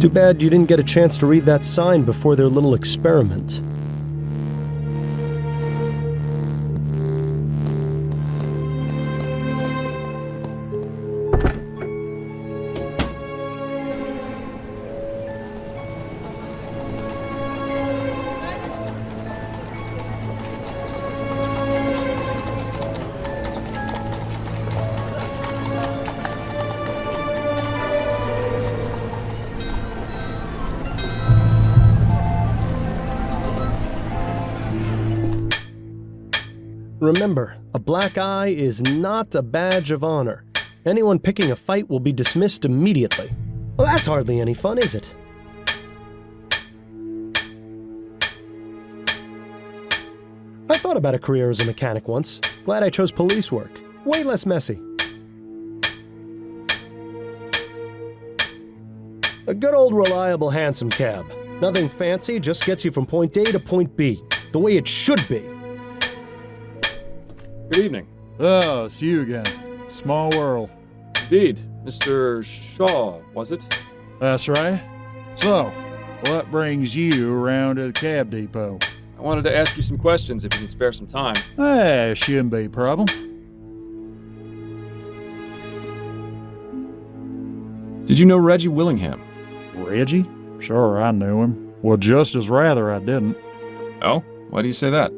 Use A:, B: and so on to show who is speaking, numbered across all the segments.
A: Too bad you didn't get a chance to read that sign before their little experiment. Remember, a black eye is not a badge of honor. Anyone picking a fight will be dismissed immediately. Well, that's hardly any fun, is it? I thought about a career as a mechanic once. Glad I chose police work. Way less messy. A good old reliable hansom cab. Nothing fancy, just gets you from point A to point B. The way it should be.
B: Good evening.
C: Oh, it's you again. Small world.
B: Indeed. Mr. Shaw, was it?
C: That's right. So, what brings you around to the cab depot?
B: I wanted to ask you some questions if you can spare some time.
C: Shouldn't be a problem.
B: Did you know Reggie Willingham?
C: Reggie? Sure, I knew him. Well, just as rather I didn't.
B: Oh? Why do you say that?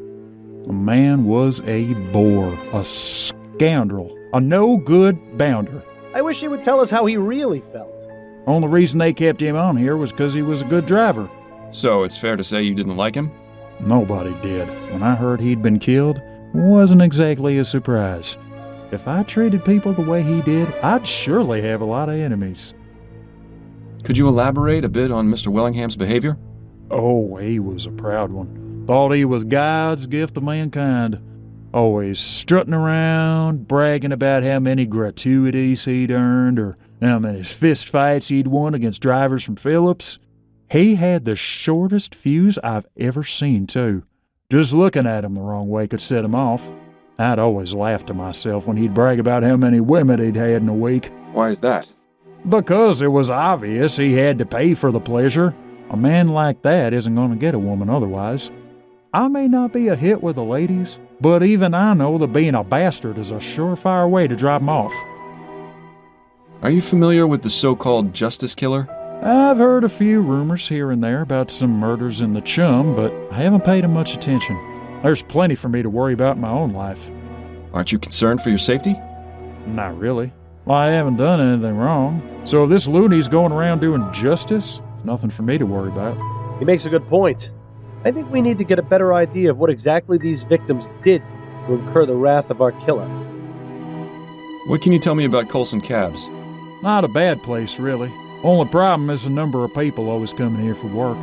C: The man was a bore, a scoundrel, a no-good bounder.
A: I wish he would tell us how he really felt.
C: Only reason they kept him on here was because he was a good driver.
B: So it's fair to say you didn't like him?
C: Nobody did. When I heard he'd been killed, it wasn't exactly a surprise. If I treated people the way he did, I'd surely have a lot of enemies.
B: Could you elaborate a bit on Mr. Willingham's behavior?
C: Oh, he was a proud one. Thought he was God's gift to mankind. Always strutting around, bragging about how many gratuities he'd earned or how many fist fights he'd won against drivers from Phillips. He had the shortest fuse I've ever seen, too. Just looking at him the wrong way could set him off. I'd always laugh to myself when he'd brag about how many women he'd had in a week.
B: Why is that?
C: Because it was obvious he had to pay for the pleasure. A man like that isn't going to get a woman otherwise. I may not be a hit with the ladies, but even I know that being a bastard is a surefire way to drive them off.
B: Are you familiar with the so-called justice killer?
C: I've heard a few rumors here and there about some murders in the chum, but I haven't paid them much attention. There's plenty for me to worry about in my own life.
B: Aren't you concerned for your safety?
C: Not really. Well, I haven't done anything wrong. So if this loony's going around doing justice, there's nothing for me to worry about.
A: He makes a good point. I think we need to get a better idea of what exactly these victims did to incur the wrath of our killer.
B: What can you tell me about Coulson Cabs?
C: Not a bad place, really. Only problem is the number of people always coming here for work.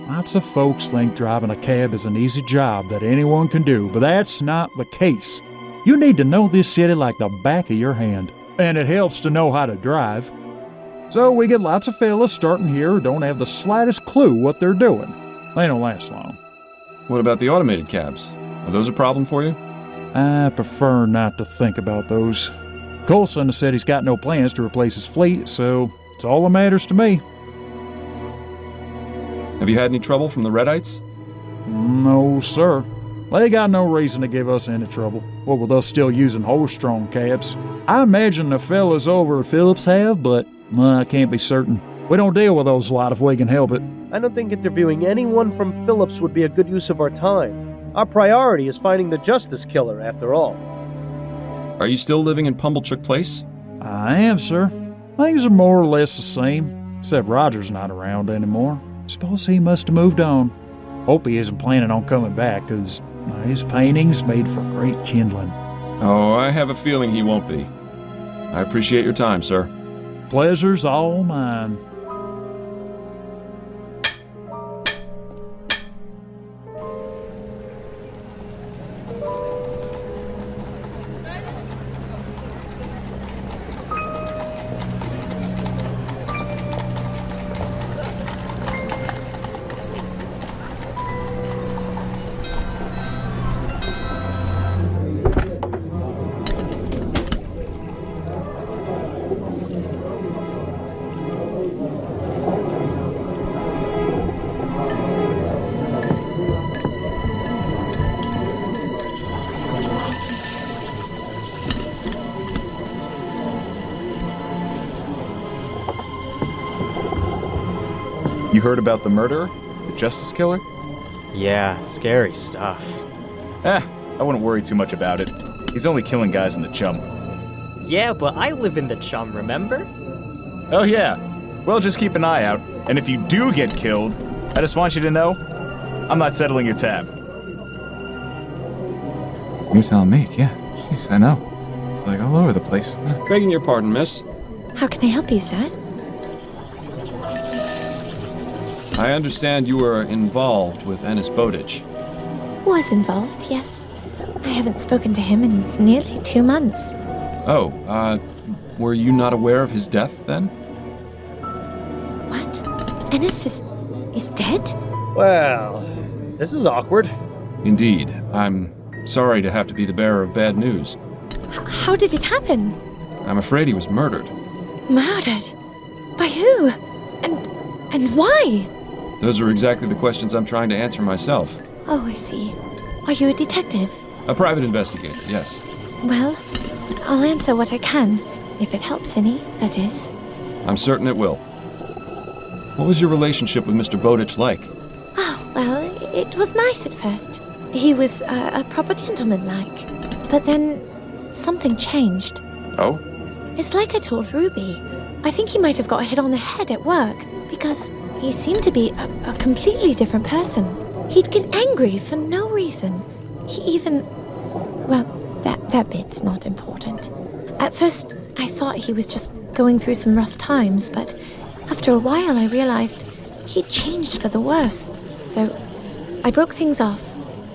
C: Lots of folks think driving a cab is an easy job that anyone can do, but that's not the case. You need to know this city like the back of your hand, and it helps to know how to drive. So we get lots of fellas starting here who don't have the slightest clue what they're doing. They don't last long.
B: What about the automated cabs? Are those a problem for you?
C: I prefer not to think about those. Coulson said he's got no plans to replace his fleet, so it's all that matters to me.
B: Have you had any trouble from the Redites?
C: No, sir. They got no reason to give us any trouble, what with us still using horse-drawn cabs. I imagine the fellas over at Phillips have, but I can't be certain. We don't deal with those a lot if we can help it.
A: I don't think interviewing anyone from Phillips would be a good use of our time. Our priority is finding the justice killer, after all.
B: Are you still living in Pumblechook Place?
C: I am, sir. Things are more or less the same, except Roger's not around anymore. Suppose he must have moved on. Hope he isn't planning on coming back, because his paintings made for great kindling.
B: Oh, I have a feeling he won't be. I appreciate your time, sir.
C: Pleasure's all mine.
D: heard about the murderer? The justice killer?
E: Yeah, scary stuff.
D: I wouldn't worry too much about it. He's only killing guys in the chum.
E: Yeah, but I live in the chum, remember?
D: Oh yeah. Well, just keep an eye out. And if you do get killed, I just want you to know, I'm not settling your tab. You're telling me, yeah. Jeez, I know. It's like all over the place.
B: Begging your pardon, miss.
F: How can I help you, sir?
B: I understand you were involved with Mr Bowditch.
F: Was involved, yes. I haven't spoken to him in nearly 2 months.
B: Oh, were you not aware of his death then?
F: What? Ennis is dead?
A: Well, this is awkward.
B: Indeed. I'm sorry to have to be the bearer of bad news.
F: How did it happen?
B: I'm afraid he was murdered.
F: Murdered? By who? And why?
B: Those are exactly the questions I'm trying to answer myself.
F: Oh, I see. Are you a detective?
B: A private investigator, yes.
F: Well, I'll answer what I can. If it helps any, that is.
B: I'm certain it will. What was your relationship with Mr. Bowditch like?
F: Oh, well, it was nice at first. He was a proper gentleman-like. But then something changed.
B: Oh?
F: It's like I told Ruby. I think he might have got hit on the head at work, because he seemed to be a completely different person. He'd get angry for no reason. He even... Well, that bit's not important. At first, I thought he was just going through some rough times, but after a while I realized he'd changed for the worse. So I broke things off.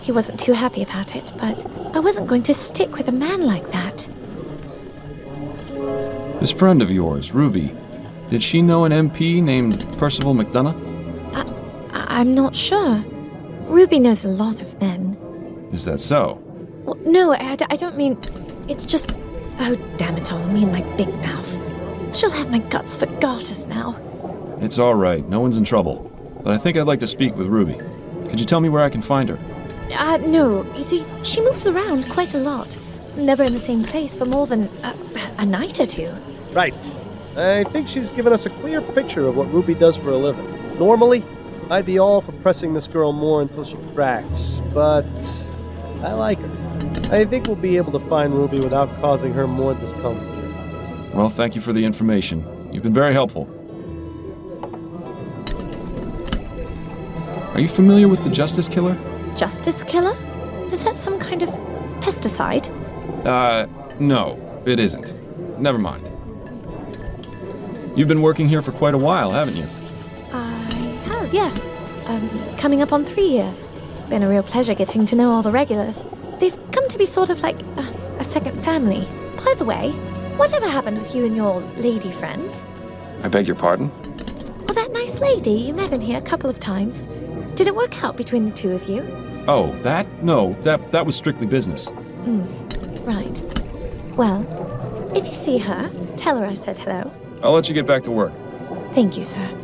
F: He wasn't too happy about it, but I wasn't going to stick with a man like that.
B: This friend of yours, Ruby, did she know an MP named Percival McDonough?
F: I'm not sure. Ruby knows a lot of men.
B: Is that so?
F: Well, no, I don't mean... It's just... Oh, damn it all, me and my big mouth. She'll have my guts for garters now.
B: It's all right. No one's in trouble. But I think I'd like to speak with Ruby. Could you tell me where I can find her?
F: No. You see, she moves around quite a lot. Never in the same place for more than a night or two.
A: Right. I think she's given us a clear picture of what Ruby does for a living. Normally, I'd be all for pressing this girl more until she cracks, but I like her. I think we'll be able to find Ruby without causing her more discomfort.
B: Well, thank you for the information. You've been very helpful. Are you familiar with the Justice Killer?
F: Justice Killer? Is that some kind of pesticide?
B: No, it isn't. Never mind. You've been working here for quite a while, haven't you?
F: I have, yes. Coming up on 3 years. Been a real pleasure getting to know all the regulars. They've come to be sort of like a second family. By the way, whatever happened with you and your lady friend?
B: I beg your pardon?
F: Well, that nice lady you met in here a couple of times. Did it work out between the two of you?
B: Oh, that? No, that was strictly business.
F: Right. Well, if you see her, tell her I said hello.
B: I'll let you get back to work.
F: Thank you, sir.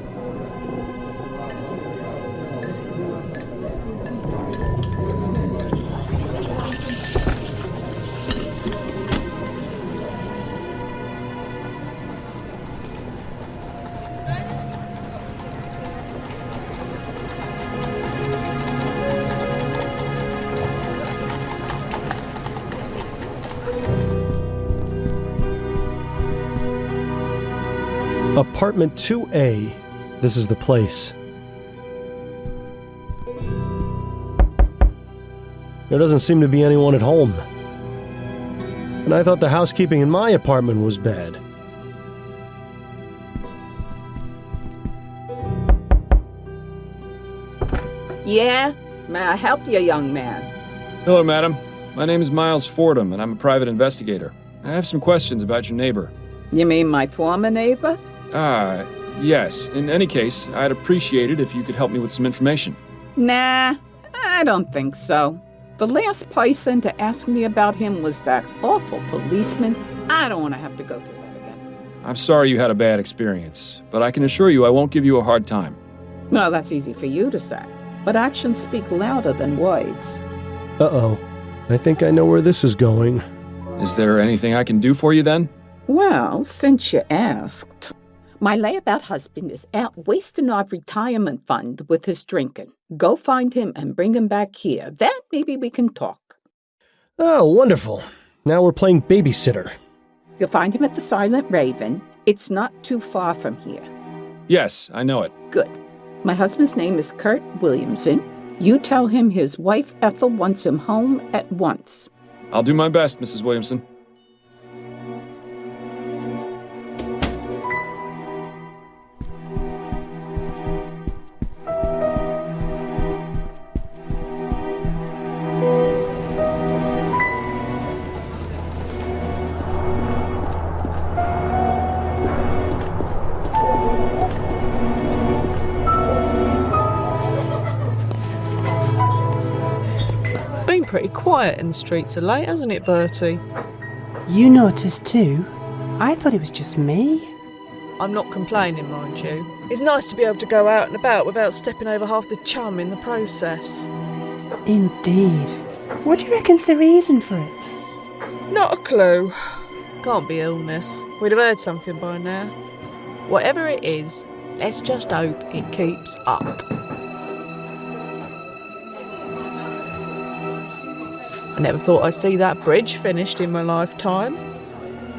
A: Apartment 2A. This is the place. There doesn't seem to be anyone at home. And I thought the housekeeping in my apartment was bad.
G: Yeah? May I help you, young man?
B: Hello, madam. My name is Miles Fordham, and I'm a private investigator. I have some questions about your neighbor.
G: You mean my former neighbor?
B: Yes. In any case, I'd appreciate it if you could help me with some information.
G: Nah, I don't think so. The last person to ask me about him was that awful policeman. I don't want to have to go through that again.
B: I'm sorry you had a bad experience, but I can assure you I won't give you a hard time.
G: Well, that's easy for you to say, but actions speak louder than words.
A: Uh-oh. I think I know where this is going.
B: Is there anything I can do for you then?
G: Well, since you asked, My layabout husband is out wasting our retirement fund with his drinking. Go find him and bring him back here. Then maybe we can talk.
A: Oh, wonderful. Now we're playing babysitter.
G: You'll find him at the Silent Raven. It's not too far from here.
B: Yes, I know it.
G: Good. My husband's name is Kurt Williamson. You tell him his wife Ethel wants him home at once.
B: I'll do my best, Mrs. Williamson.
H: Pretty quiet in the streets of late, hasn't it, Bertie?
I: You noticed too? I thought it was just me.
H: I'm not complaining, mind you. It's nice to be able to go out and about without stepping over half the chum in the process.
I: Indeed. What do you reckon's the reason for it?
H: Not a clue. Can't be illness. We'd have heard something by now. Whatever it is, let's just hope it keeps up. I never thought I'd see that bridge finished in my lifetime.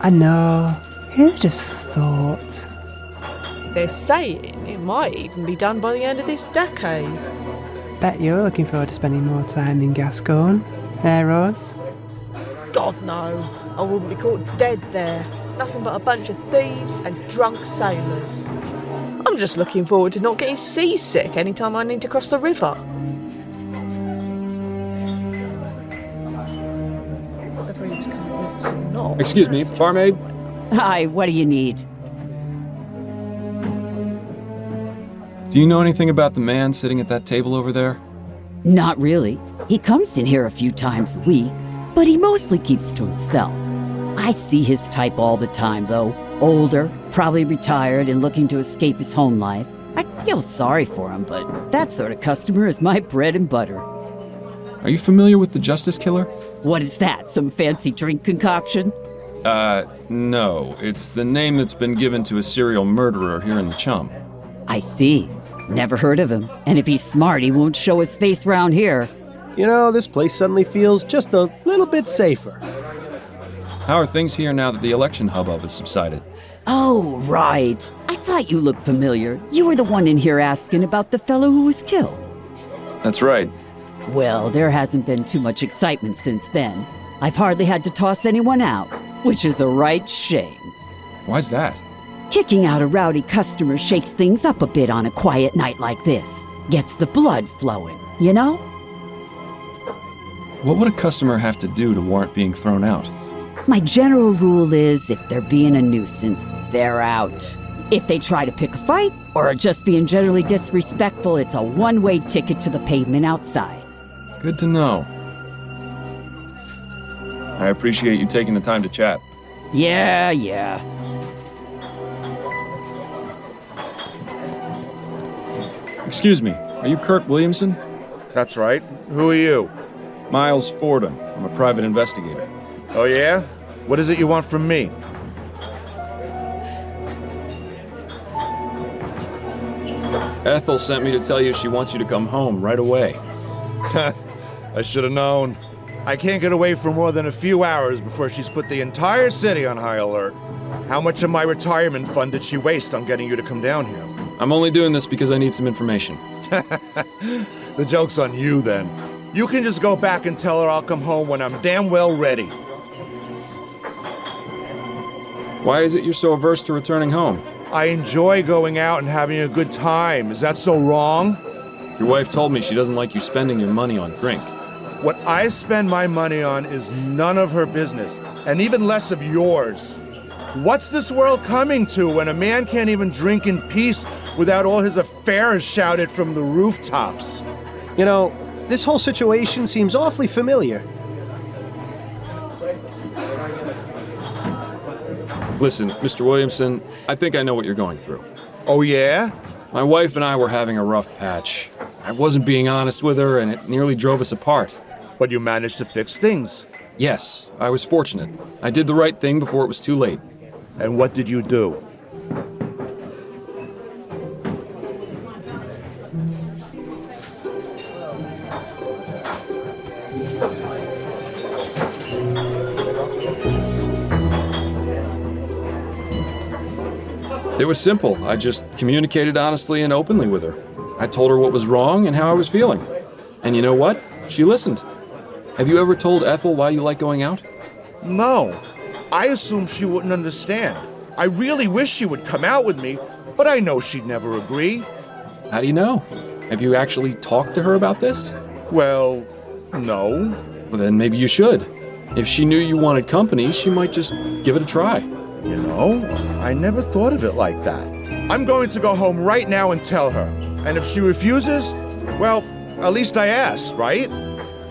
I: I know. Who'd have thought?
H: They're saying it might even be done by the end of this decade.
I: Bet you're looking forward to spending more time in Gascoigne. Eh, Rose?
H: God, no. I wouldn't be caught dead there. Nothing but a bunch of thieves and drunk sailors. I'm just looking forward to not getting seasick anytime I need to cross the river.
B: Excuse me, barmaid?
J: Hi, what do you need?
B: Do you know anything about the man sitting at that table over there?
J: Not really. He comes in here a few times a week, but he mostly keeps to himself. I see his type all the time, though. Older, probably retired and looking to escape his home life. I feel sorry for him, but that sort of customer is my bread and butter.
B: Are you familiar with the Justice Killer?
J: What is that, some fancy drink concoction?
B: No. It's the name that's been given to a serial murderer here in the Chum.
J: I see. Never heard of him. And if he's smart, he won't show his face round here.
A: You know, this place suddenly feels just a little bit safer.
B: How are things here now that the election hubbub has subsided?
J: Oh, right. I thought you looked familiar. You were the one in here asking about the fellow who was killed.
B: That's right.
J: Well, there hasn't been too much excitement since then. I've hardly had to toss anyone out, which is a right shame.
B: Why's that?
J: Kicking out a rowdy customer shakes things up a bit on a quiet night like this. Gets the blood flowing, you know?
B: What would a customer have to do to warrant being thrown out?
J: My general rule is if they're being a nuisance, they're out. If they try to pick a fight or are just being generally disrespectful, it's a one-way ticket to the pavement outside.
B: Good to know. I appreciate you taking the time to chat.
J: Yeah.
B: Excuse me, are you Kurt Williamson?
K: That's right. Who are you?
B: Miles Fordham. I'm a private investigator.
K: Oh, yeah? What is it you want from me?
B: Ethel sent me to tell you she wants you to come home right away.
K: I should have known. I can't get away for more than a few hours before she's put the entire city on high alert. How much of my retirement fund did she waste on getting you to come down here?
B: I'm only doing this because I need some information.
K: The joke's on you, then. You can just go back and tell her I'll come home when I'm damn well ready.
B: Why is it you're so averse to returning home?
K: I enjoy going out and having a good time. Is that so wrong?
B: Your wife told me she doesn't like you spending your money on drink.
K: What I spend my money on is none of her business, and even less of yours. What's this world coming to when a man can't even drink in peace without all his affairs shouted from the rooftops?
A: You know, this whole situation seems awfully familiar.
B: Listen, Mr. Williamson, I think I know what you're going through.
K: Oh, yeah?
B: My wife and I were having a rough patch. I wasn't being honest with her, and it nearly drove us apart.
K: But you managed to fix things.
B: Yes, I was fortunate. I did the right thing before it was too late.
K: And what did you do?
B: It was simple. I just communicated honestly and openly with her. I told her what was wrong and how I was feeling. And you know what? She listened. Have you ever told Ethel why you like going out?
K: No. I assumed she wouldn't understand. I really wish she would come out with me, but I know she'd never agree.
B: How do you know? Have you actually talked to her about this?
K: Well, no.
B: Well, then maybe you should. If she knew you wanted company, she might just give it a try.
K: You know, I never thought of it like that. I'm going to go home right now and tell her. And if she refuses, well, at least I asked, right?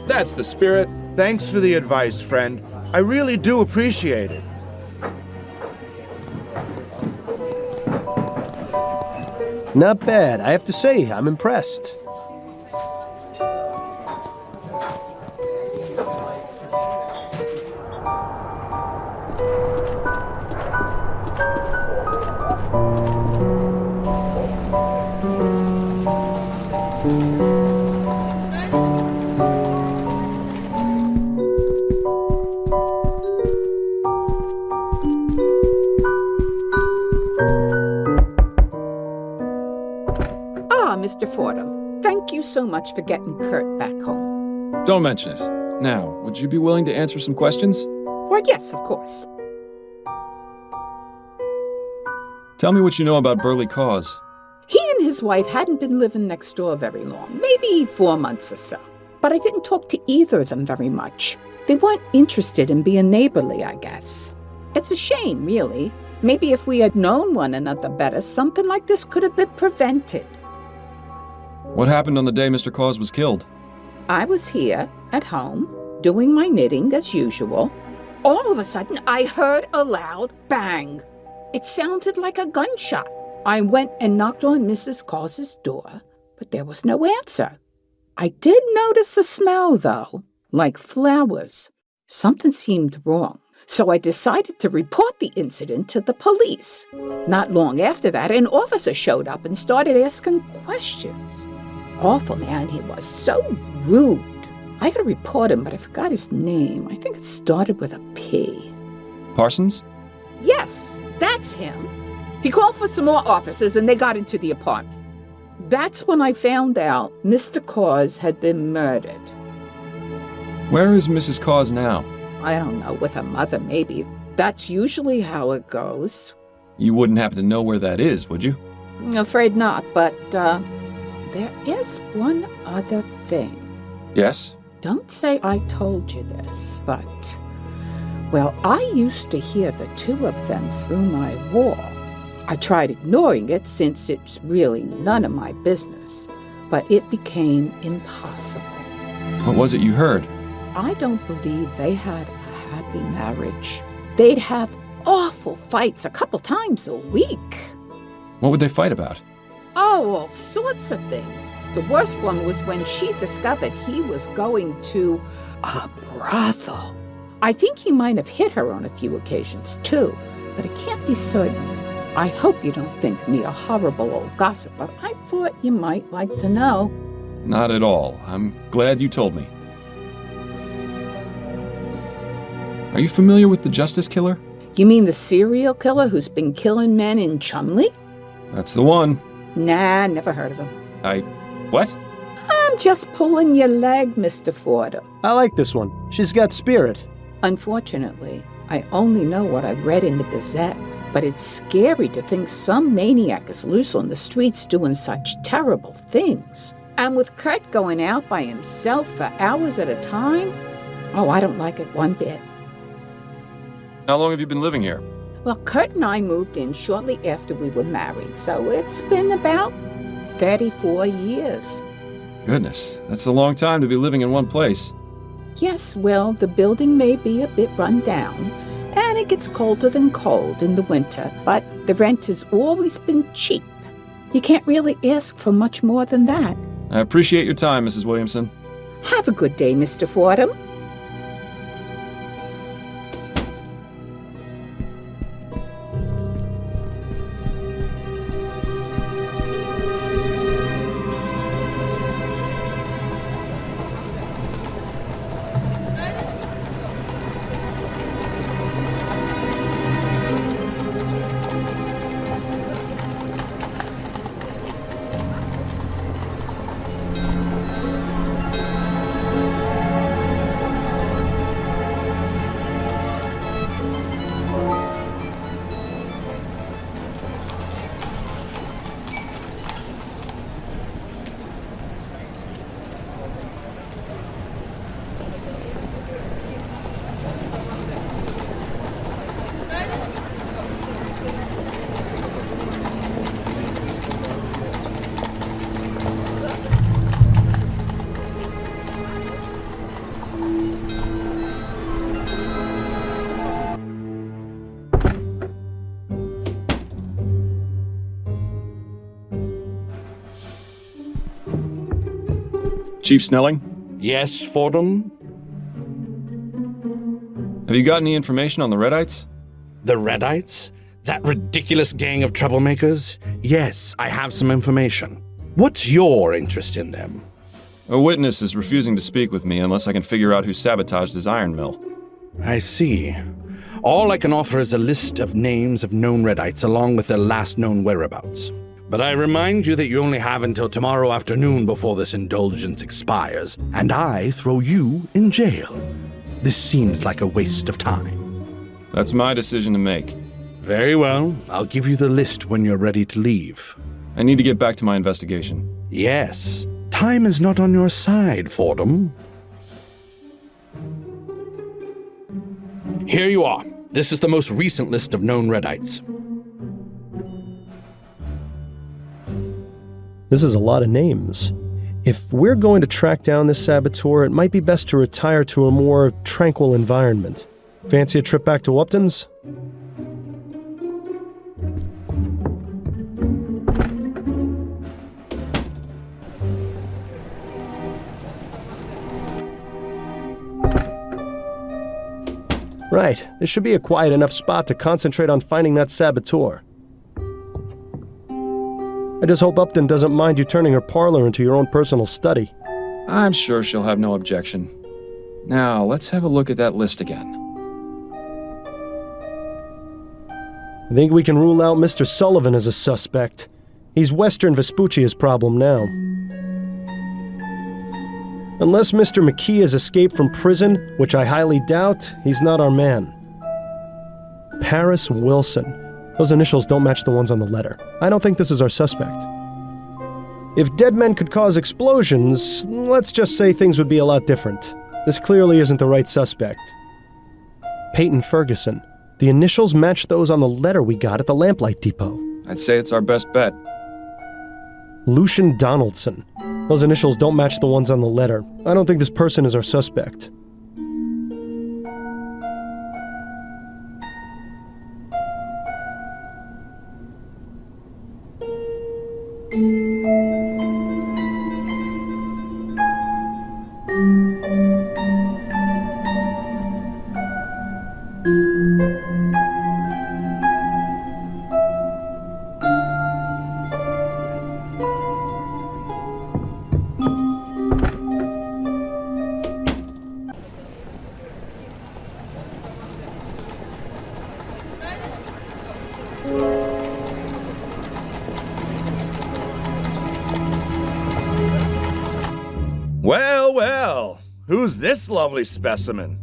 B: That's the spirit.
K: Thanks for the advice, friend. I really do appreciate it.
A: Not bad. I have to say, I'm impressed.
G: Mr. Fordham, thank you so much for getting Kurt back home.
B: Don't mention it. Now, would you be willing to answer some questions?
G: Well, yes, of course.
B: Tell me what you know about Burley Cause.
G: He and his wife hadn't been living next door very long, maybe 4 months or so. But I didn't talk to either of them very much. They weren't interested in being neighborly, I guess. It's a shame, really. Maybe if we had known one another better, something like this could have been prevented.
B: What happened on the day Mr. Cause was killed?
G: I was here, at home, doing my knitting as usual. All of a sudden, I heard a loud bang. It sounded like a gunshot. I went and knocked on Mrs. Cause's door, but there was no answer. I did notice a smell, though, like flowers. Something seemed wrong, so I decided to report the incident to the police. Not long after that, an officer showed up and started asking questions. Awful man he was, so rude. I gotta report him, but I forgot his name. I think it started with a P.
B: Parsons?
G: Yes, that's him. He called for some more officers and they got into the apartment. That's when I found out Mr. Cause had been murdered.
B: Where is Mrs. Cause now?
G: I don't know, with her mother maybe. That's usually how it goes.
B: You wouldn't happen to know where that is, would you?
G: Afraid not, but there is one other thing.
B: Yes?
G: Don't say I told you this, but, well, I used to hear the two of them through my wall. I tried ignoring it since it's really none of my business, but it became impossible.
B: What was it you heard?
G: I don't believe they had a happy marriage. They'd have awful fights a couple times a week.
B: What would they fight about?
G: Oh, all sorts of things. The worst one was when she discovered he was going to a brothel. I think he might have hit her on a few occasions, too, but I can't be certain. I hope you don't think me a horrible old gossip, but I thought you might like to know.
B: Not at all. I'm glad you told me. Are you familiar with the Justice Killer?
G: You mean the serial killer who's been killing men in Chumley?
B: That's the one.
G: Nah, never heard of him.
B: What?
G: I'm just pulling your leg, Mr. Fordham.
A: I like this one. She's got spirit.
G: Unfortunately, I only know what I read in the Gazette, but it's scary to think some maniac is loose on the streets doing such terrible things. And with Kurt going out by himself for hours at a time, oh, I don't like it one bit.
B: How long have you been living here?
G: Well, Kurt and I moved in shortly after we were married, so it's been about 34 years.
B: Goodness, that's a long time to be living in one place.
G: Yes, well, the building may be a bit run down, and it gets colder than cold in the winter, but the rent has always been cheap. You can't really ask for much more than that.
B: I appreciate your time, Mrs. Williamson.
G: Have a good day, Mr. Fordham.
B: Chief Snelling?
L: Yes, Fordham?
B: Have you got any information on the Redites?
L: The Redites? That ridiculous gang of troublemakers? Yes, I have some information. What's your interest in them?
B: A witness is refusing to speak with me unless I can figure out who sabotaged his iron mill.
L: I see. All I can offer is a list of names of known Redites along with their last known whereabouts. But I remind you that you only have until tomorrow afternoon before this indulgence expires, and I throw you in jail. This seems like a waste of time.
B: That's my decision to make.
L: Very well. I'll give you the list when you're ready to leave.
B: I need to get back to my investigation.
L: Yes. Time is not on your side, Fordham. Here you are. This is the most recent list of known Redites.
A: This is a lot of names. If we're going to track down this saboteur, it might be best to retire to a more tranquil environment. Fancy a trip back to Upton's? Right, this should be a quiet enough spot to concentrate on finding that saboteur. I just hope Upton doesn't mind you turning her parlor into your own personal study.
B: I'm sure she'll have no objection. Now, let's have a look at that list again.
A: I think we can rule out Mr. Sullivan as a suspect. He's Western Vespuccia's problem now. Unless Mr. McKee has escaped from prison, which I highly doubt, he's not our man. Paris Wilson. Those initials don't match the ones on the letter. I don't think this is our suspect. If dead men could cause explosions, let's just say things would be a lot different. This clearly isn't the right suspect. Peyton Ferguson. The initials match those on the letter we got at the Lamplight Depot.
B: I'd say it's our best bet.
A: Lucian Donaldson. Those initials don't match the ones on the letter. I don't think this person is our suspect.
K: Well, well, who's this lovely specimen?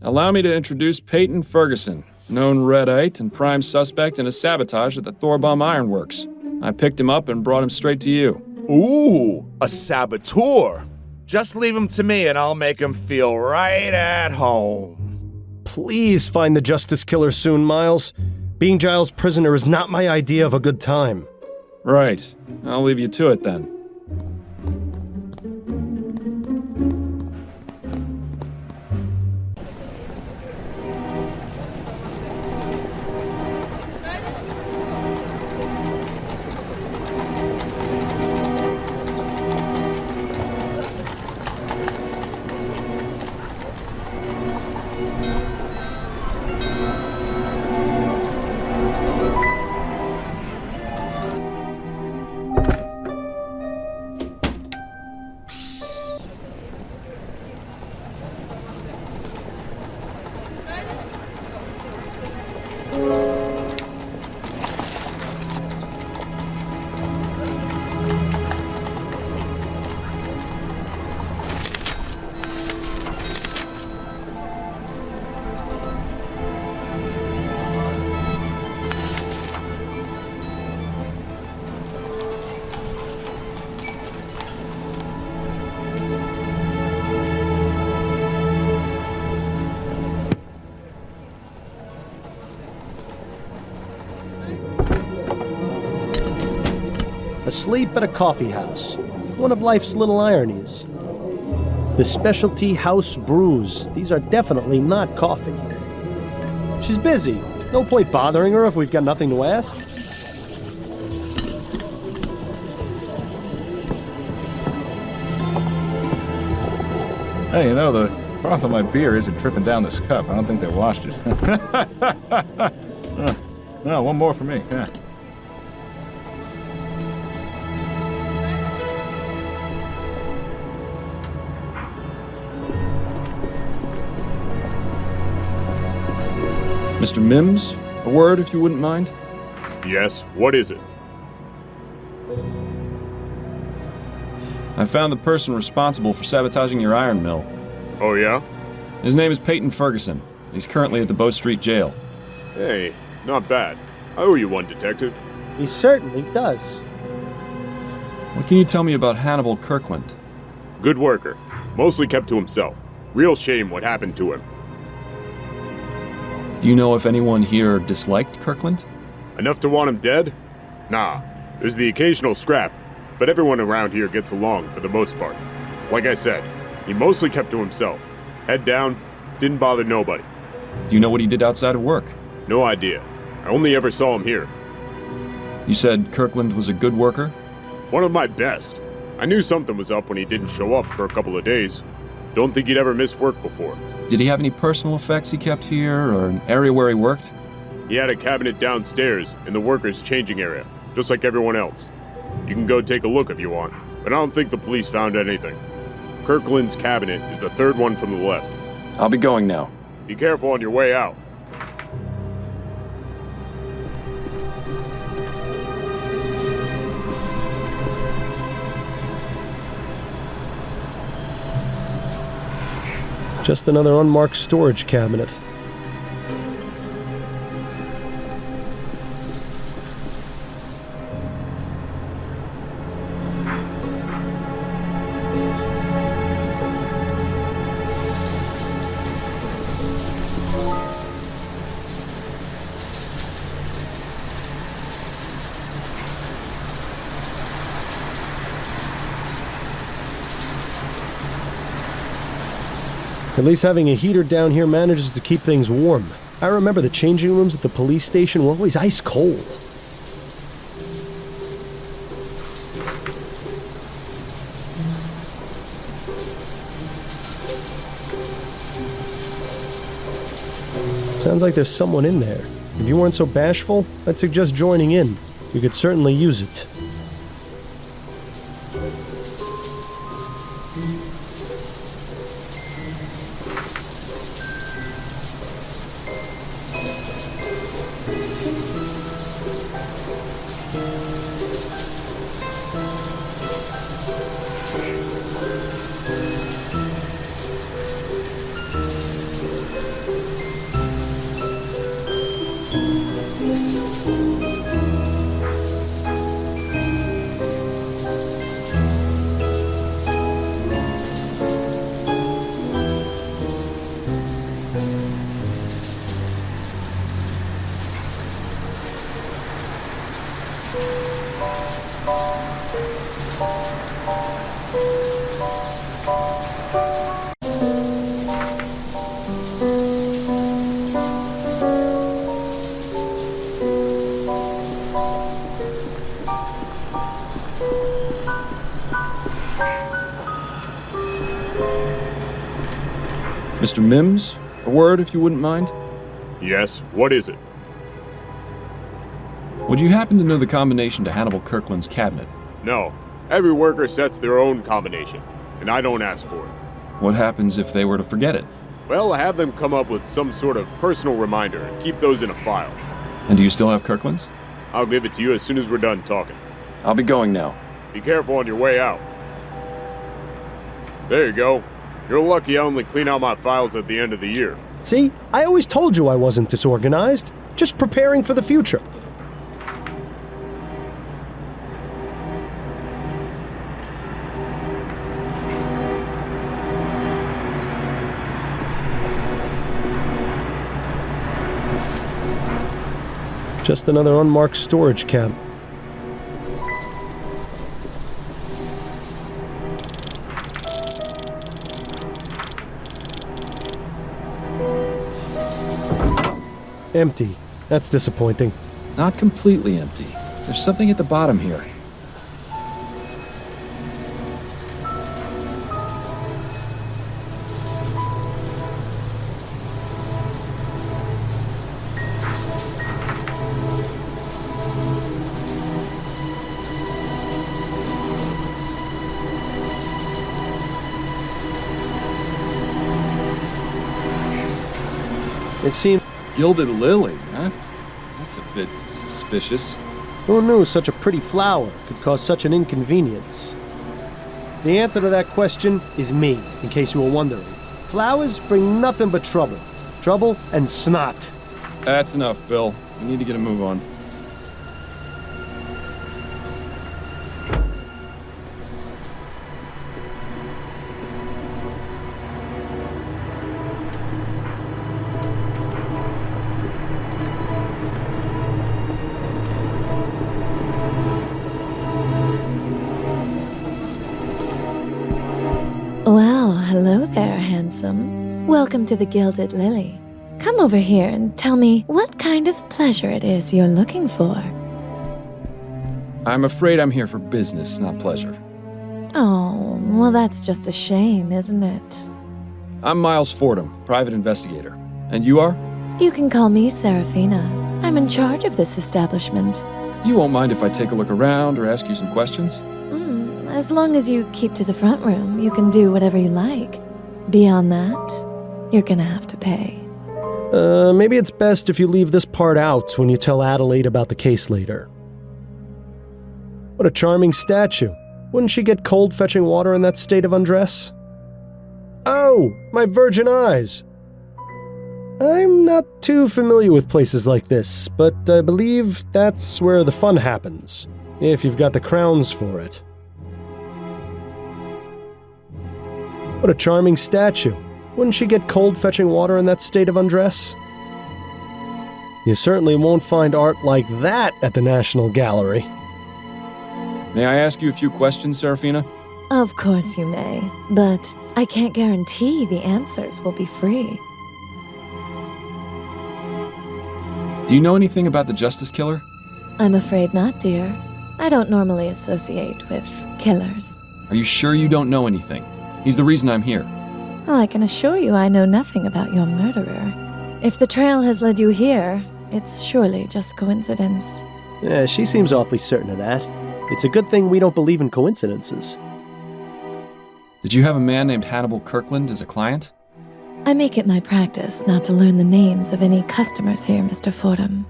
B: Allow me to introduce Peyton Ferguson, known Redite and prime suspect in a sabotage at the Thorbum Ironworks. I picked him up and brought him straight to you.
K: Ooh, a saboteur. Just leave him to me and I'll make him feel right at home.
A: Please find the Justice Killer soon, Miles. Being Giles' prisoner is not my idea of a good time.
B: Right. I'll leave you to it then.
A: Asleep at a coffee house. One of life's little ironies. The specialty house brews. These are definitely not coffee. She's busy. No point bothering her if we've got nothing to ask.
D: Hey, you know, the froth on my beer isn't dripping down this cup. I don't think they washed it. No, one more for me. Yeah.
B: Mr. Mims, a word if you wouldn't mind?
M: Yes, what is it?
B: I found the person responsible for sabotaging your iron mill.
M: Oh, yeah?
B: His name is Peyton Ferguson. He's currently at the Bow Street Jail.
M: Hey, not bad. I owe you one, Detective.
A: He certainly does.
B: What can you tell me about Hannibal Kirkland?
M: Good worker. Mostly kept to himself. Real shame what happened to him.
B: Do you know if anyone here disliked Kirkland?
M: Enough to want him dead? Nah. There's the occasional scrap, but everyone around here gets along for the most part. Like I said, he mostly kept to himself. Head down, didn't bother nobody.
B: Do you know what he did outside of work?
M: No idea. I only ever saw him here.
B: You said Kirkland was a good worker?
M: One of my best. I knew something was up when he didn't show up for a couple of days. Don't think he'd ever missed work before.
B: Did he have any personal effects he kept here, or an area where he worked?
M: He had a cabinet downstairs in the workers' changing area, just like everyone else. You can go take a look if you want, but I don't think the police found anything. Kirkland's cabinet is the third one from the left.
B: I'll be going now.
M: Be careful on your way out.
A: Just another unmarked storage cabinet. At least having a heater down here manages to keep things warm. I remember the changing rooms at the police station were always ice cold. Sounds like there's someone in there. If you weren't so bashful, I'd suggest joining in. You could certainly use it.
B: Mr. Mims, a word if you wouldn't mind?
M: Yes, what is it?
B: Would you happen to know the combination to Hannibal Kirkland's cabinet?
M: No. Every worker sets their own combination, and I don't ask for it.
B: What happens if they were to forget it?
M: Well, have them come up with some sort of personal reminder and keep those in a file.
B: And do you still have Kirkland's?
M: I'll give it to you as soon as we're done talking.
B: I'll be going now.
M: Be careful on your way out. There you go. You're lucky I only clean out my files at the end of the year.
A: See, I always told you I wasn't disorganized. Just preparing for the future. Just another unmarked storage cab. Empty. That's disappointing.
B: Not completely empty. There's something at the bottom here.
A: It seems...
B: Gilded lily, huh? That's a bit suspicious.
A: Who knew such a pretty flower could cause such an inconvenience? The answer to that question is me, in case you were wondering. Flowers bring nothing but trouble. Trouble and snot.
B: That's enough, Bill. We need to get a move on.
F: Well, hello there, handsome. Welcome to the Gilded Lily. Come over here and tell me what kind of pleasure it is you're looking for.
B: I'm afraid I'm here for business, not pleasure.
F: Oh, well, that's just a shame, isn't it?
B: I'm Miles Fordham, private investigator. And you are?
F: You can call me Serafina. I'm in charge of this establishment.
B: You won't mind if I take a look around or ask you some questions?
F: As long as you keep to the front room, you can do whatever you like. Beyond that, you're gonna have to pay.
A: Maybe it's best if you leave this part out when you tell Adelaide about the case later. What a charming statue. Wouldn't she get cold fetching water in that state of undress? Oh, my virgin eyes! I'm not too familiar with places like this, but I believe that's where the fun happens, if you've got the crowns for it. What a charming statue. Wouldn't she get cold fetching water in that state of undress? You certainly won't find art like that at the National Gallery.
B: May I ask you a few questions, Serafina?
F: Of course you may, but I can't guarantee the answers will be free.
B: Do you know anything about the Justice Killer?
F: I'm afraid not, dear. I don't normally associate with killers.
B: Are you sure you don't know anything? He's the reason I'm here.
F: Well, I can assure you I know nothing about your murderer. If the trail has led you here, it's surely just coincidence.
A: Yeah, she seems awfully certain of that. It's a good thing we don't believe in coincidences.
B: Did you have a man named Hannibal Kirkland as a client?
F: I make it my practice not to learn the names of any customers here, Mr. Fordham.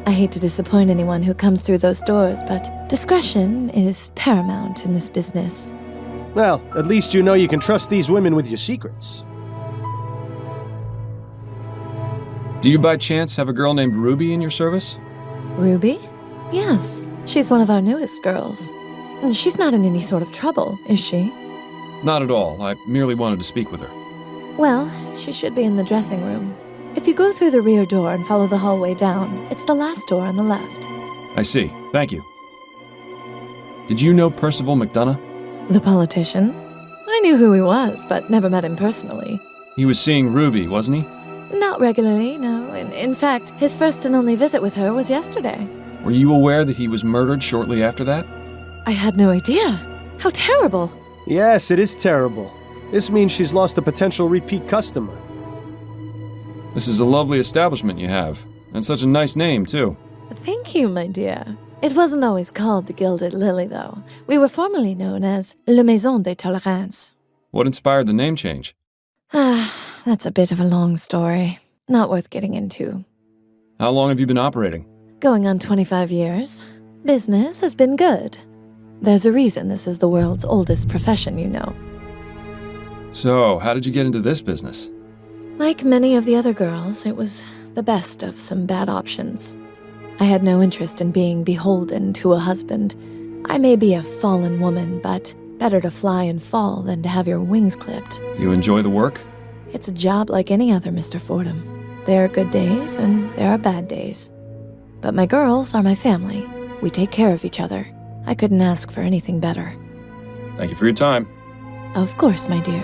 F: I hate to disappoint anyone who comes through those doors, but discretion is paramount in this business.
A: Well, at least you know you can trust these women with your secrets.
B: Do you by chance have a girl named Ruby in your service?
F: Ruby? Yes, she's one of our newest girls. And she's not in any sort of trouble, is she?
B: Not at all. I merely wanted to speak with her.
F: Well, she should be in the dressing room. If you go through the rear door and follow the hallway down, it's the last door on the left.
B: I see. Thank you. Did you know Percival McDonough?
F: The politician? I knew who he was, but never met him personally.
B: He was seeing Ruby, wasn't he?
F: Not regularly, no. In fact, his first and only visit with her was yesterday.
B: Were you aware that he was murdered shortly after that?
F: I had no idea. How terrible.
A: Yes, it is terrible. This means she's lost a potential repeat customer.
B: This is a lovely establishment you have, and such a nice name, too.
F: Thank you, my dear. It wasn't always called the Gilded Lily, though. We were formerly known as Le Maison de Tolérance.
B: What inspired the name change?
F: That's a bit of a long story. Not worth getting into.
B: How long have you been operating?
F: Going on 25 years. Business has been good. There's a reason this is the world's oldest profession, you know.
B: So, how did you get into this business?
F: Like many of the other girls, it was the best of some bad options. I had no interest in being beholden to a husband. I may be a fallen woman, but better to fly and fall than to have your wings clipped.
B: Do you enjoy the work?
F: It's a job like any other, Mr. Fordham. There are good days and there are bad days. But my girls are my family. We take care of each other. I couldn't ask for anything better.
B: Thank you for your time.
F: Of course, my dear.